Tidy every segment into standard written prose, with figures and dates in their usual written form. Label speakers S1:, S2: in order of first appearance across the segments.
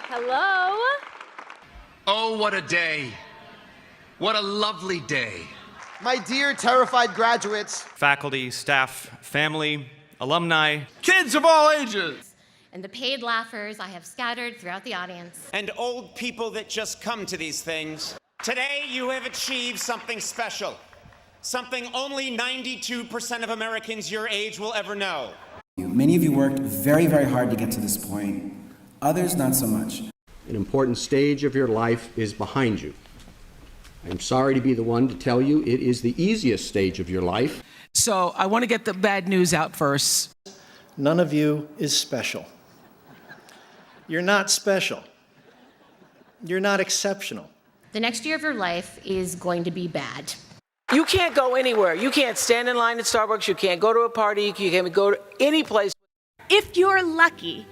S1: Hello?
S2: Oh, what a day. What a lovely day.
S3: My dear terrified graduates,
S4: faculty, staff, family, alumni,
S5: kids of all ages,
S1: and the paid laughers I have scattered throughout the audience.
S6: And old people that just come to these things. Today, you have achieved something special. Something only 92% of Americans your age will ever know.
S7: Many of you worked very, very hard to get to this point. Others, not so much.
S8: An important stage of your life is behind you. I'm sorry to be the one to tell you it is the easiest stage of your life.
S9: So I want to get the bad news out first.
S10: None of you is special. You're not special. You're not exceptional.
S1: The next year of your life is going to be bad.
S9: You can't go anywhere. You can't stand in line at Starbucks. You can't go to a party. You can't go to any place.
S11: If you're lucky,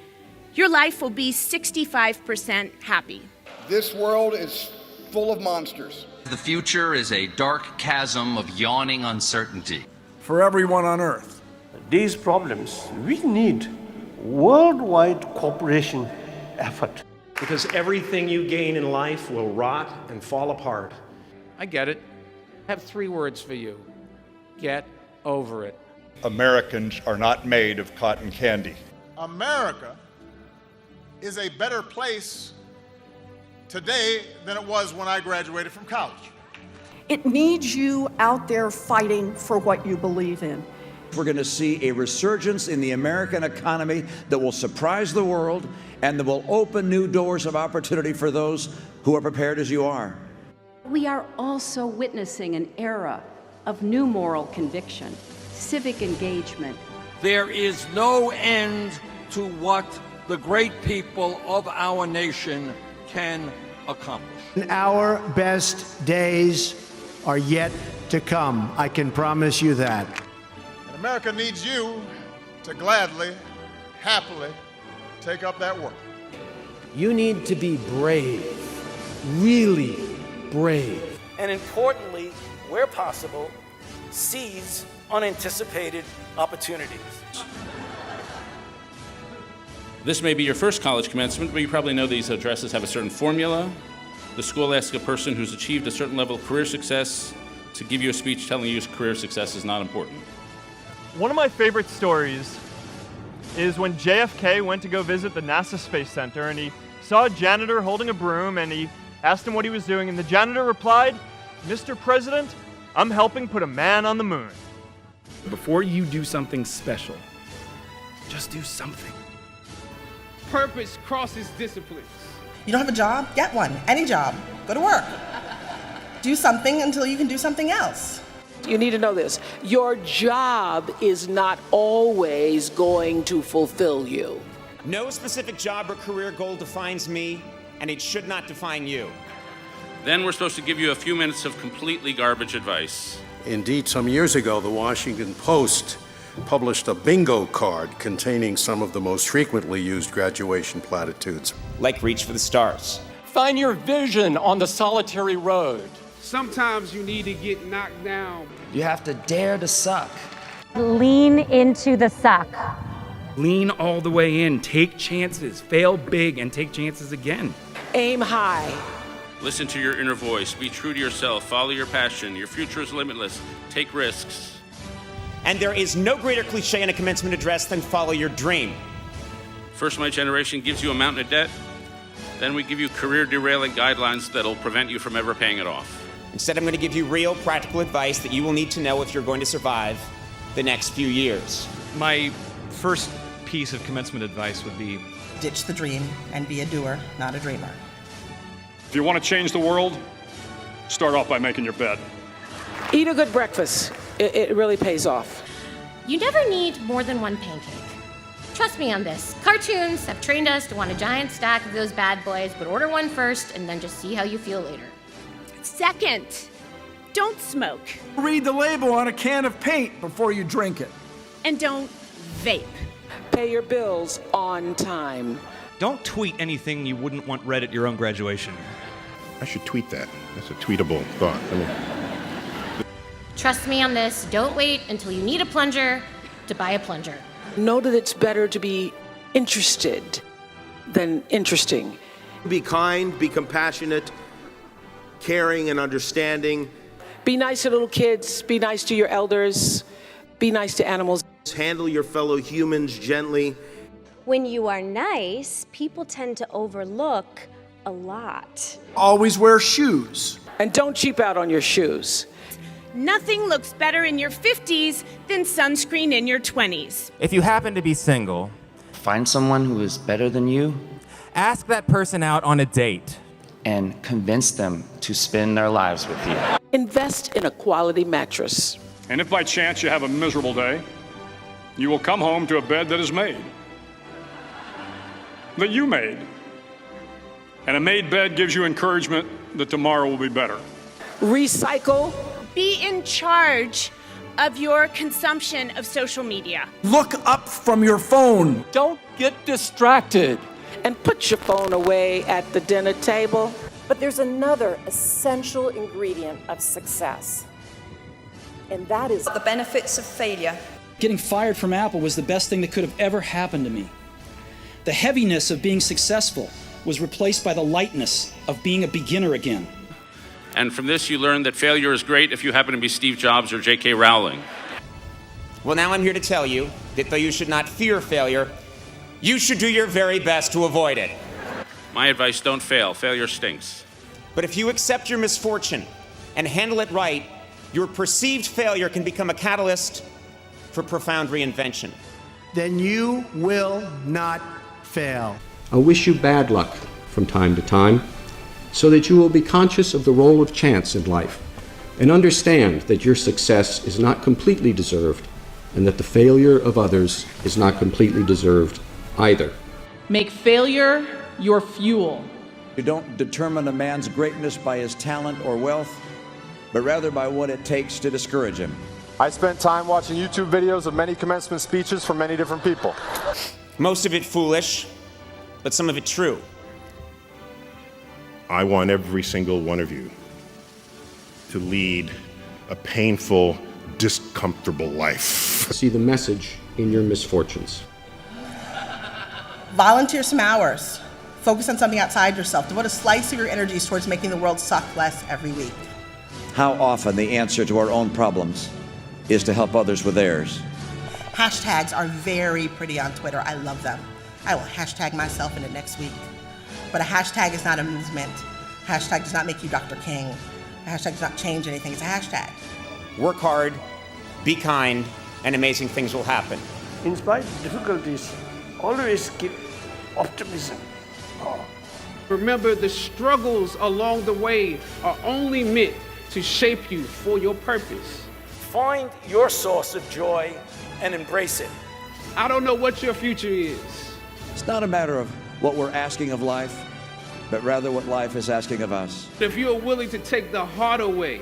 S11: your life will be 65% happy.
S12: This world is full of monsters.
S2: The future is a dark chasm of yawning uncertainty.
S5: For everyone on Earth.
S13: These problems, we need worldwide cooperation effort.
S14: Because everything you gain in life will rot and fall apart.
S15: I get it. I have 3 words for you. Get over it.
S16: Americans are not made of cotton candy.
S17: America is a better place today than it was when I graduated from college.
S18: It needs you out there fighting for what you believe in.
S19: We're going to see a resurgence in the American economy that will surprise the world and that will open new doors of opportunity for those who are prepared as you are.
S20: We are also witnessing an era of new moral conviction, civic engagement.
S5: There is no end to what the great people of our nation can accomplish.
S7: Our best days are yet to come. I can promise you that.
S17: And America needs you to gladly, happily take up that work.
S6: You need to be brave, really brave.
S13: And importantly, where possible, seize unanticipated opportunities.
S19: This may be your first college commencement, but you probably know these addresses have a certain formula. The school asks a person who's achieved a certain level of career success to give you a speech telling you career success is not important.
S16: One of my favorite stories is when JFK went to go visit the NASA Space Center and he saw a janitor holding a broom and he asked him what he was doing, and the janitor replied, "Mr. President, I'm helping put a man on the moon."
S13: Before you do something special, just do something.
S15: Purpose crosses disciplines.
S2: You don't have a job? Get one. Any job. Go to work. Do something until you can do something else.
S9: You need to know this. Your job is not always going to fulfill you.
S6: No specific job or career goal defines me, and it should not define you.
S19: Then we're supposed to give you a few minutes of completely garbage advice.
S8: Indeed, some years ago, the Washington Post published a bingo card containing some of the most frequently used graduation platitudes.
S6: Like reach for the stars.
S13: Find your vision on the solitary road.
S15: Sometimes you need to get knocked down.
S10: You have to dare to suck.
S1: Lean into the suck.
S13: Lean all the way in, take chances, fail big and take chances again.
S9: Aim high.
S19: Listen to your inner voice, be true to yourself, follow your passion, your future is limitless, take risks.
S6: And there is no greater cliche in a commencement address than follow your dream.
S19: First, my generation gives you a mountain of debt. Then we give you career derailing guidelines that'll prevent you from ever paying it off.
S6: Instead, I'm going to give you real, practical advice that you will need to know if you're going to survive the next few years.
S4: My first piece of commencement advice would be,
S2: Ditch the dream and be a doer, not a dreamer.
S16: If you want to change the world, start off by making your bed.
S9: Eat a good breakfast. It really pays off.
S1: You never need more than one pancake. Trust me on this. Cartoons have trained us to want a giant stack of those bad boys, but order one first and then just see how you feel later.
S11: Second, don't smoke.
S5: Read the label on a can of paint before you drink it.
S11: And don't vape.
S9: Pay your bills on time.
S4: don't tweet anything you wouldn't want read at your own graduation.
S9: I should tweet that. That's a tweetable thought.
S1: Trust me on this. Don't wait until you need a plunger to buy a plunger.
S9: Know that it's better to be interested than interesting.
S21: Be kind, be compassionate, caring and understanding.
S9: Be nice to little kids, be nice to your elders, be nice to animals.
S21: Handle your fellow humans gently.
S22: When you are nice, people tend to overlook a lot.
S10: Always wear shoes.
S9: And don't cheap out on your shoes.
S11: Nothing looks better in your 50s than sunscreen in your 20s.
S23: If you happen to be single,
S24: find someone who is better than you.
S23: Ask that person out on a date.
S24: And convince them to spend their lives with you.
S9: Invest in a quality mattress.
S25: And if by chance you have a miserable day, you will come home to a bed that is made. That you made. And a made bed gives you encouragement that tomorrow will be better.
S9: Recycle.
S11: Be in charge of your consumption of social media.
S10: Look up from your phone.
S9: Don't get distracted. And put your phone away at the dinner table.
S18: But there's another essential ingredient of success, and that is the benefits of failure.
S26: Getting fired from Apple was the best thing that could have ever happened to me. The heaviness of being successful was replaced by the lightness of being a beginner again.
S19: And from this, you learn that failure is great if you happen to be Steve Jobs or J.K. Rowling.
S6: Well, now I'm here to tell you that though you should not fear failure, you should do your very best to avoid it.
S19: My advice, don't fail. Failure stinks.
S6: But if you accept your misfortune and handle it right, your perceived failure can become a catalyst for profound reinvention.
S7: Then you will not fail.
S27: I wish you bad luck from time to time, so that you will be conscious of the role of chance in life and understand that your success is not completely deserved and that the failure of others is not completely deserved either.
S28: Make failure your fuel.
S29: You don't determine a man's greatness by his talent or wealth, but rather by what it takes to discourage him.
S30: I spent time watching YouTube videos of many commencement speeches from many different people.
S6: Most of it foolish, but some of it true.
S8: I want every single one of you to lead a painful, discomfortable life.
S27: See the message in your misfortunes.
S2: Volunteer some hours. Focus on something outside yourself. Devote a slice of your energies towards making the world suck less every week.
S29: How often the answer to our own problems is to help others with theirs.
S2: Hashtags are very pretty on Twitter. I love them. I will hashtag myself in it next week. But a hashtag is not a movement. Hashtag does not make you Dr. King. A hashtag does not change anything. It's a hashtag.
S6: Work hard, be kind, and amazing things will happen.
S31: In spite of difficulties, always keep optimism.
S32: Remember, the struggles along the way are only meant to shape you for your purpose.
S31: Find your source of joy and embrace it.
S32: I don't know what your future is.
S29: It's not a matter of what we're asking of life, but rather what life is asking of us.
S32: If you're willing to take the harder way,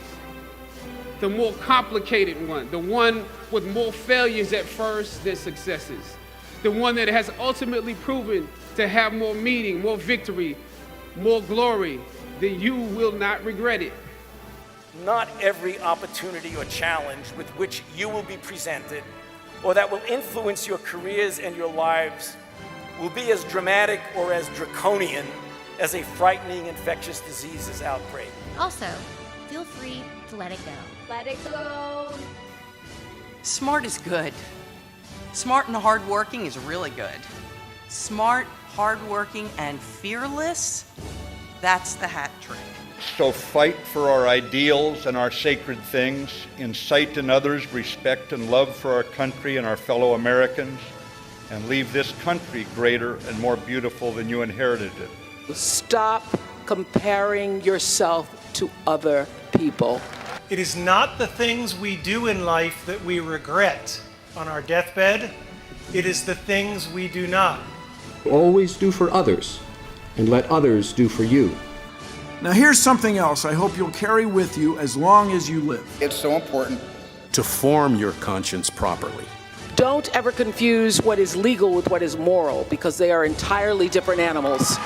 S32: the more complicated one, the one with more failures at first than successes, the one that has ultimately proven to have more meaning, more victory, more glory, then you will not regret it.
S31: Not every opportunity or challenge with which you will be presented or that will influence your careers and your lives will be as dramatic or as draconian as a frightening infectious diseases outbreak.
S1: Also, feel free to let it go.
S22: Let it go.
S33: Smart is good. Smart and hardworking is really good. Smart, hardworking, and fearless, that's the hat trick.
S34: So fight for our ideals and our sacred things, incite in others respect and love for our country and our fellow Americans, and leave this country greater and more beautiful than you inherited it.
S9: Stop comparing yourself to other people.
S31: It is not the things we do in life that we regret on our deathbed. It is the things we do not.
S27: Always do for others, and let others do for you.
S10: Now here's something else I hope you'll carry with you as long as you live.
S12: It's so important
S8: to form your conscience properly.
S9: Don't ever confuse what is legal with what is moral, because they are entirely different animals.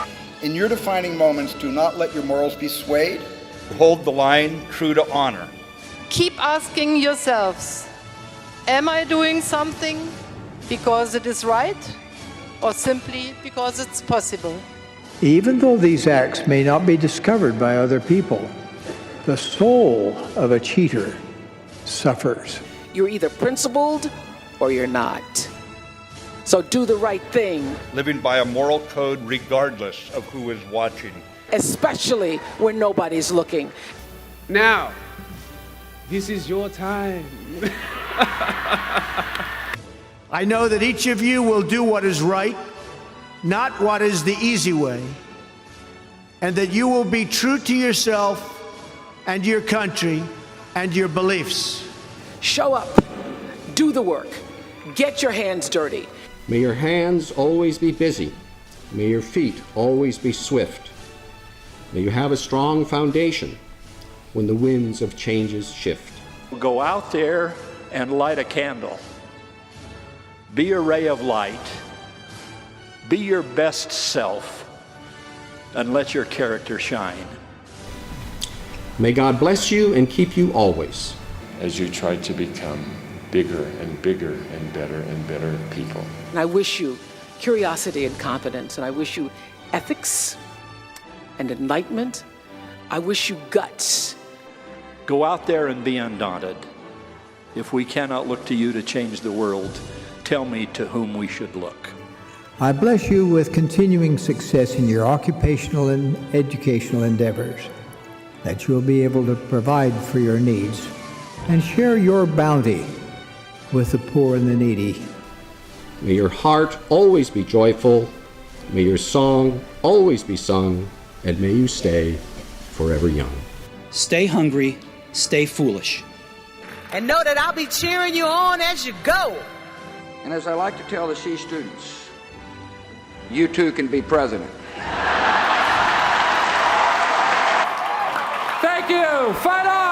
S12: In your defining moments, do not let your morals be swayed.
S34: Hold the line true to honor.
S35: Keep asking yourselves, am I doing something because it is right or simply because it's possible?
S7: Even though these acts may not be discovered by other people, the soul of a cheater suffers.
S9: You're either principled or you're not. So do the right thing.
S34: Living by a moral code regardless of who is watching.
S9: Especially when nobody's looking.
S32: Now, this is your time.
S7: I know that each of you will do what is right, not what is the easy way, and that you will be true to yourself and your country and your beliefs.
S9: Show up, do the work, get your hands dirty.
S27: May your hands always be busy. May your feet always be swift. May you have a strong foundation when the winds of changes shift.
S3: Go out there and light a candle. Be a ray of light. Be your best self, and let your character shine.
S27: May God bless you and keep you always,
S4: as you try to become bigger and bigger and better people.
S9: And I wish you curiosity and confidence, and I wish you ethics and enlightenment. I wish you guts.
S3: Go out there and be undaunted. If we cannot look to you to change the world, tell me to whom we should look.
S7: I bless you with continuing success in your occupational and educational endeavors, that you'll be able to provide for your needs and share your bounty with the poor and the needy.
S27: May your heart always be joyful, may your song always be sung, and may you stay forever young.
S26: Stay hungry, stay foolish.
S5: And know that I'll be cheering you on as you go.
S11: And as I like to tell the SHE students, you too can be president.
S3: Thank you. Fight on!